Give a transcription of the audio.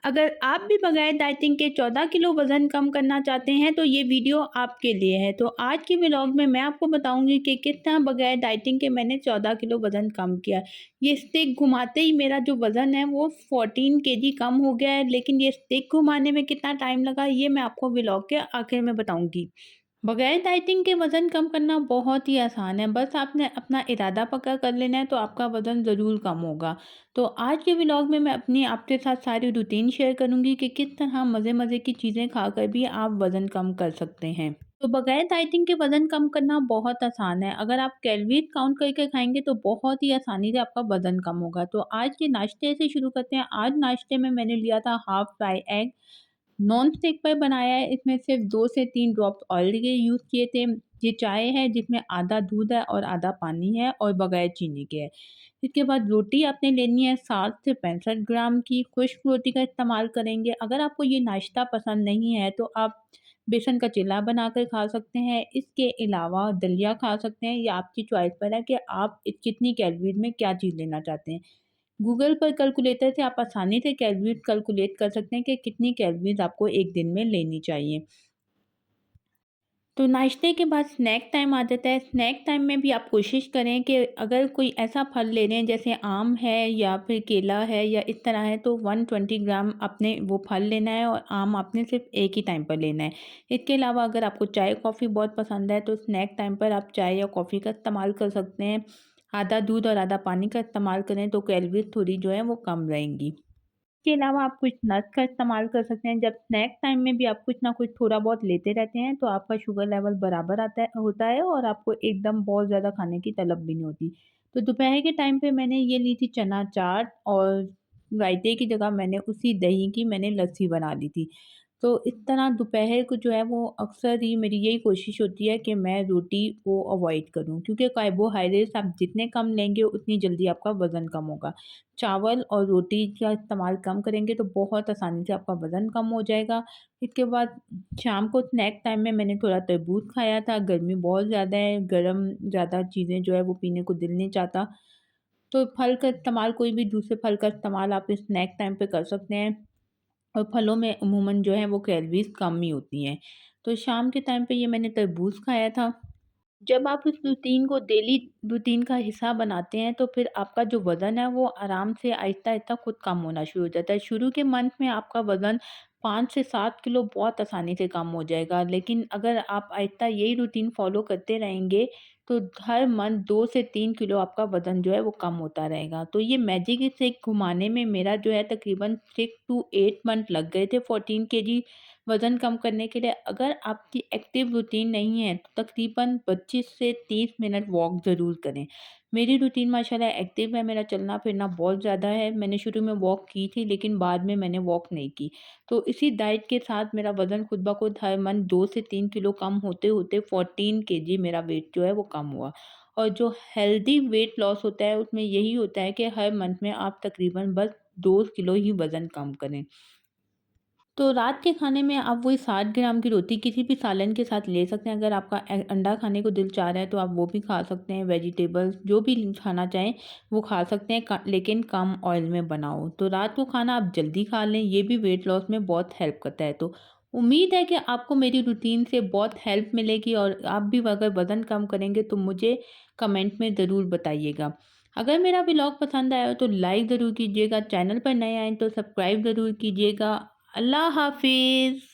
अगर आप भी बगैर डाइटिंग के 14 किलो वज़न कम करना चाहते हैं तो ये वीडियो आपके लिए है। तो आज के व्लॉग में मैं आपको बताऊँगी कि किस तरह बगैर डाइटिंग के मैंने 14 किलो वज़न कम किया है। ये स्टिक घुमाते ही मेरा जो वज़न है वो 14 केजी कम हो गया है, लेकिन ये स्टिक घुमाने में कितना टाइम लगा ये मैं आपको व्लॉग के आखिर में बताऊँगी। बगैर डाइटिंग के वज़न कम करना बहुत ही आसान है, बस आपने अपना इरादा पक्का कर लेना है तो आपका वज़न ज़रूर कम होगा। तो आज के व्लॉग में मैं अपनी आपके साथ सारी रूटीन शेयर करूँगी कि किस तरह मज़े-मज़े की चीज़ें खाकर भी आप वज़न कम कर सकते हैं। तो बगैर डाइटिंग के वज़न कम करना बहुत आसान है, अगर आप कैलोरीज़ काउंट करके खाएँगे तो बहुत ही आसानी से आपका वज़न कम होगा। तो आज के नाश्ते से शुरू करते हैं। आज नाश्ते में मैंने लिया था half fry egg, non stick पर बनाया है, इसमें सिर्फ 2 से 3 ड्रॉप्स ऑयल के यूज़ किए थे। ये चाय है जिसमें आधा दूध है और आधा पानी है और बगैर चीनी के है। इसके बाद रोटी आपने लेनी है 60 से 65 ग्राम की, खुश्क रोटी का इस्तेमाल करेंगे। अगर आपको ये नाश्ता पसंद नहीं है तो आप बेसन का चिल्ला बनाकर खा सकते हैं। इसके अलावा दलिया खा सकते हैं, ये आपकी चॉइस पर है कि आप कितनी कैलोरीज़ में क्या चीज़ लेना चाहते हैं। गूगल पर कैलकुलेटर से आप आसानी से कैलोरीज़ कैलकुलेट कर सकते हैं कि कितनी कैलोरीज़ आपको एक दिन में लेनी चाहिए। तो नाश्ते के बाद स्नैक टाइम आ जाता है। स्नैक टाइम में भी आप कोशिश करें कि अगर कोई ऐसा फल ले रहे हैं जैसे आम है या फिर केला है या इस तरह है तो 120 ग्राम आपने वो फल लेना है और आम आपने सिर्फ एक ही टाइम पर लेना है। इसके अलावा अगर आपको चाय कॉफ़ी बहुत पसंद है तो स्नैक टाइम पर आप चाय या कॉफ़ी का इस्तेमाल कर सकते हैं। आधा दूध और आधा पानी का इस्तेमाल करें तो कैलोरीज़ थोड़ी जो है वो कम रहेंगी। इसके अलावा आप कुछ नट्स का इस्तेमाल कर सकते हैं। जब स्नैक टाइम में भी आप कुछ ना कुछ थोड़ा बहुत लेते रहते हैं तो आपका शुगर लेवल बराबर आता है होता है और आपको एकदम बहुत ज़्यादा खाने की तलब भी नहीं होती। तो दोपहर के टाइम पे मैंने ये ली थी चना चाट और रायते की जगह मैंने उसी दही की मैंने लस्सी बना ली थी। तो इस तरह दोपहर को जो है वो अक्सर ही मेरी यही कोशिश होती है कि मैं रोटी को अवॉइड करूं, क्योंकि कार्बोहाइड्रेट्स आप जितने कम लेंगे उतनी जल्दी आपका वज़न कम होगा। चावल और रोटी का इस्तेमाल कम करेंगे तो बहुत आसानी से आपका वज़न कम हो जाएगा। इसके बाद शाम को स्नैक टाइम में मैंने थोड़ा तरबूज खाया था, गर्मी बहुत ज़्यादा है, गरम ज़्यादा चीज़ें जो है वो पीने को दिल नहीं चाहता। तो फल का इस्तेमाल, कोई भी दूसरे फल का इस्तेमाल आप स्नैक टाइम पे कर सकते हैं। और फलों में अमूमन जो है वो कैलोरीज़ कम ही होती हैं। तो शाम के टाइम पे ये मैंने तरबूज खाया था। जब आप इस रूटीन को डेली रूटीन का हिस्सा बनाते हैं तो फिर आपका जो वज़न है वो आराम से आहिस्ता-आहिस्ता खुद कम होना शुरू हो जाता है। शुरू के मंथ में आपका वज़न 5 से 7 किलो बहुत आसानी से कम हो जाएगा। लेकिन अगर आप आहिस्ता यही रूटीन फ़ॉलो करते रहेंगे तो हर मंथ 2 से 3 किलो आपका वज़न जो है वो कम होता रहेगा। तो ये मैजिक स्टिक घुमाने में मेरा जो है तकरीबन 6 टू 8 मंथ लग गए थे 14 केजी वज़न कम करने के लिए। अगर आपकी एक्टिव रूटीन नहीं है तो तकरीबन 25 से 30 मिनट वॉक ज़रूर करें। मेरी रूटीन माशाल्लाह एक्टिव है, मेरा चलना-फिरना बहुत ज़्यादा है। मैंने शुरू में वॉक की थी लेकिन बाद में मैंने वॉक नहीं की। तो इसी डाइट के साथ मेरा वज़न खुद ब खुद हर मंथ 2 से 3 किलो कम होते-होते 14 केजी मेरा वेट जो है वो कम हुआ। और जो हेल्दी वेट लॉस होता है उसमें यही होता है कि हर मंथ में आप तकरीबन बस 2 किलो ही वज़न कम करें। तो रात के खाने में आप वही 60 ग्राम की रोटी किसी भी सालन के साथ ले सकते हैं। अगर आपका अंडा खाने को दिल चाह रहा है तो आप वो भी खा सकते हैं। वेजिटेबल्स जो भी खाना चाहें वो खा सकते हैं, लेकिन कम ऑयल में बनाओ। तो रात को खाना आप जल्दी खा लें, ये भी वेट लॉस में बहुत हेल्प करता है। तो उम्मीद है कि आपको मेरी रूटीन से बहुत हेल्प मिलेगी और आप भी अगर वज़न कम करेंगे तो मुझे कमेंट में ज़रूर बताइएगा। अगर मेरा व्लॉग पसंद आया हो तो लाइक ज़रूर कीजिएगा, चैनल पर नए आएँ तो सब्सक्राइब ज़रूर कीजिएगा। अल्लाह हाफ़िज़।